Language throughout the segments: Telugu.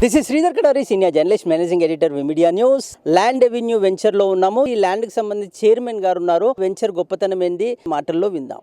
This is Sridhar Kadari, senior journalist, managing editor, V Media news. Land avenue venture లో ఉన్నాము. ఈ ల్యాండ్ కి సంబంధించి చైర్మన్ గారు ఉన్నారు. వెంచర్ గొప్పతనం ఏంది మాటల్లో విందాం.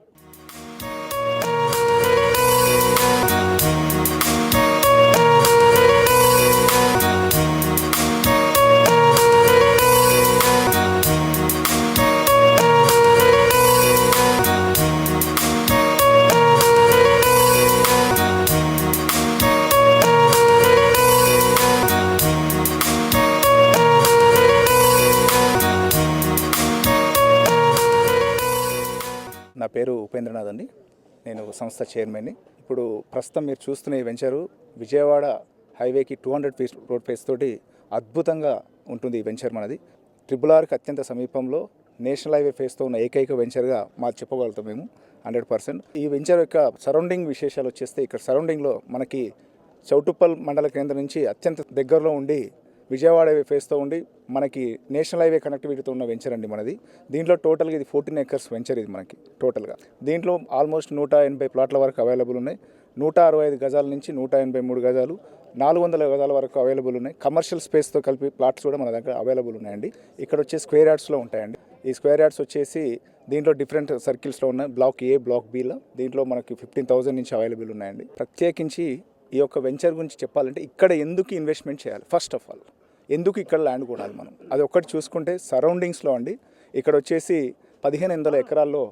నా పేరు ఉపేంద్రనాథ్ అండి. నేను సంస్థ చైర్మన్ని. ఇప్పుడు ప్రస్తుతం మీరు చూస్తున్న ఈ వెంచరు విజయవాడ హైవేకి 200 ఫీట్ రోడ్ ఫేస్ తోటి అద్భుతంగా ఉంటుంది. ఈ వెంచర్ మనది RRRకి అత్యంత సమీపంలో నేషనల్ హైవే ఫేస్తో ఉన్న ఏకైక వెంచర్గా మాకు చెప్పగలుగుతాం మేము 100%. ఈ వెంచర్ యొక్క సరౌండింగ్ విశేషాలు వచ్చేస్తే, ఇక్కడ సరౌండింగ్లో మనకి చౌటుప్పల్ మండల కేంద్రం నుంచి అత్యంత దగ్గరలో ఉండి విజయవాడ హైవే ఫేస్తో ఉండి మనకి నేషనల్ హైవే కనెక్టివిటీతో ఉన్న వెంచర్ అండి మనది. దీంట్లో టోటల్గా ఇది 14 acres వెంచర్ ఇది మనకి టోటల్గా. దీంట్లో ఆల్మోస్ట్ 180 ప్లాట్ల వరకు అవైలబుల్ ఉన్నాయి. 165 గజాల నుంచి 183 గజాలు, 400 గజాల వరకు అవైలబుల్ ఉన్నాయి. కమర్షియల్ స్పేస్తో కలిపి ప్లాట్స్ కూడా మన దగ్గర అవైలబుల్ ఉన్నాయండి. ఇక్కడ వచ్చే స్క్వేర్ యార్డ్స్లో ఉంటాయండి. ఈ స్క్వేర్ యార్డ్స్ వచ్చేసి దీంట్లో డిఫరెంట్ సర్కిల్స్లో ఉన్నాయి. బ్లాక్ ఏ, బ్లాక్ బిలో దీంట్లో మనకి 15,000 నుంచి అవైలబుల్ ఉన్నాయండి. ప్రత్యేకించి ఈ యొక్క వెంచర్ గురించి చెప్పాలంటే, ఇక్కడ ఎందుకు ఇన్వెస్ట్మెంట్ చేయాలి, ఫస్ట్ ఆఫ్ ఆల్ ఎందుకు ఇక్కడ ల్యాండ్ కొనాలి మనం, అది ఒక్కటి చూసుకుంటే సరౌండింగ్స్లో అండి. ఇక్కడ వచ్చేసి 1500 ఎకరాల్లో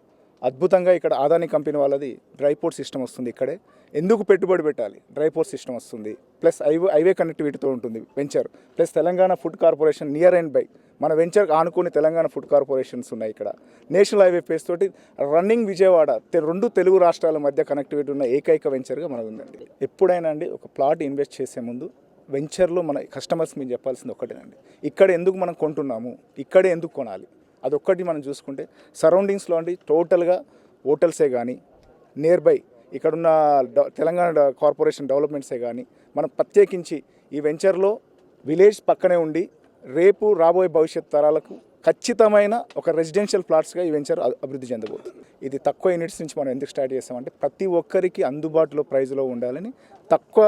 అద్భుతంగా ఇక్కడ అదానీ కంపెనీ వాళ్ళది డ్రై పోర్ట్ సిస్టమ్ వస్తుంది. ఇక్కడే ఎందుకు పెట్టుబడి పెట్టాలి, డ్రై పోర్ట్ సిస్టమ్ వస్తుంది, ప్లస్ హైవే కనెక్టివిటీతో ఉంటుంది venture, plus Telangana food corporation near and by మన వెంచర్ ఆనుకుని తెలంగాణ ఫుడ్ కార్పొరేషన్స్ ఉన్నాయి. ఇక్కడ నేషనల్ హైవే ఫేస్ తోటి రన్నింగ్ విజయవాడ 2 తెలుగు రాష్ట్రాల మధ్య కనెక్టివిటీ ఉన్న ఏకైక వెంచర్గా మనకు ఉందండి. ఎప్పుడైనా అండి ఒక ప్లాట్ ఇన్వెస్ట్ చేసే ముందు వెంచర్లో మన కస్టమర్స్ మీరు చెప్పాల్సింది ఒక్కటేనండి, ఇక్కడ ఎందుకు మనం కొంటున్నాము, ఇక్కడే ఎందుకు కొనాలి, అదొక్కటి మనం చూసుకుంటే సరౌండింగ్స్లో అండి టోటల్గా హోటల్సే కానీ, నియర్ బై ఇక్కడున్న తెలంగాణ కార్పొరేషన్ డెవలప్మెంట్సే కానీ, మనం ప్రత్యేకించి ఈ వెంచర్లో విలేజ్ పక్కనే ఉండి రేపు రాబోయే భవిష్యత్ తరాలకు ఖచ్చితమైన ఒక రెసిడెన్షియల్ ప్లాట్స్గా ఈ వెంచర్ అభివృద్ధి చెందబోతుంది. ఇది తక్కువ యూనిట్స్ నుంచి మనం ఎందుకు స్టార్ట్ చేస్తామంటే, ప్రతి ఒక్కరికి అందుబాటులో ప్రైజ్లో ఉండాలని, తక్కువ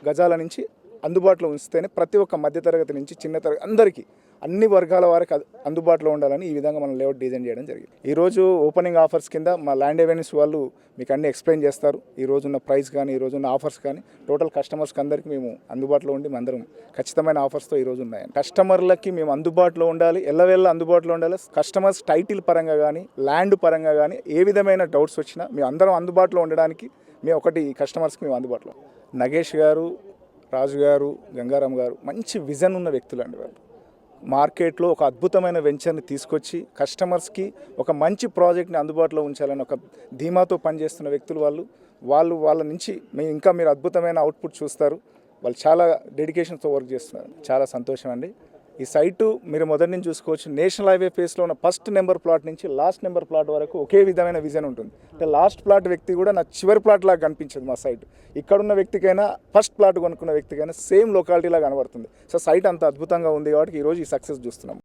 గజాల నుంచి అందుబాటులో ఉంచితేనే ప్రతి ఒక్క మధ్యతరగతి నుంచి చిన్న తరగతి అందరికీ అన్ని వర్గాల వారికి అందుబాటులో ఉండాలని ఈ విధంగా మనం లేఅవుట్ డిజైన్ చేయడం జరిగింది. ఈరోజు ఓపెనింగ్ ఆఫర్స్ కింద మా ల్యాండ్ అవెన్యూస్ వాళ్ళు మీకు అన్ని ఎక్స్ప్లెయిన్ చేస్తారు. ఈ రోజున్న ప్రైస్ కానీ, ఈ రోజున్న ఆఫర్స్ కానీ, టోటల్ కస్టమర్స్కి అందరికీ మేము అందుబాటులో ఉండి అందరం ఖచ్చితమైన ఆఫర్స్తో ఈరోజు ఉన్నాయి. కస్టమర్లకి మేము అందుబాటులో ఉండాలి, ఎల్లవేళ్ళ అందుబాటులో ఉండాలి. కస్టమర్స్ టైటిల్ పరంగా కానీ, ల్యాండ్ పరంగా కానీ ఏ విధమైన డౌట్స్ వచ్చినా మేము అందరం అందుబాటులో ఉండడానికి మేము ఒకటి కస్టమర్స్కి మేము అందుబాటులో. నగేష్ గారు, రాజు గారు, గంగారాం గారు మంచి విజన్ ఉన్న వ్యక్తులు అండి. వాళ్ళు మార్కెట్లో ఒక అద్భుతమైన వెంచర్ని తీసుకొచ్చి కస్టమర్స్కి ఒక మంచి ప్రాజెక్ట్ని అందుబాటులో ఉంచాలని ఒక ధీమాతో పనిచేస్తున్న వ్యక్తులు వాళ్ళ నుంచి మీరు అద్భుతమైన అవుట్పుట్ చూస్తారు. వాళ్ళు చాలా డెడికేషన్తో వర్క్ చేస్తున్నారు. చాలా సంతోషం అండి. ఈ సైటు మీరు మొదటి నుంచి చూసుకోవచ్చు. నేషనల్ హైవే ఫేస్లో ఉన్న ఫస్ట్ నెంబర్ ప్లాట్ నుంచి లాస్ట్ నెంబర్ ప్లాట్ వరకు ఒకే విధమైన విజన్ ఉంటుంది. అంటే లాస్ట్ ప్లాట్ వ్యక్తి కూడా నా చివరి ప్లాట్ లాగా కనిపించదు మా సైట్. ఇక్కడున్న వ్యక్తికైనా ఫస్ట్ ప్లాట్ కొనుక్కున్న వ్యక్తికైనా సేమ్ లొకాలిటీలా కనబడుతుంది. సో సైట్ అంత అద్భుతంగా ఉంది కాబట్టి ఈరోజు ఈ సక్సెస్ చూస్తున్నాం.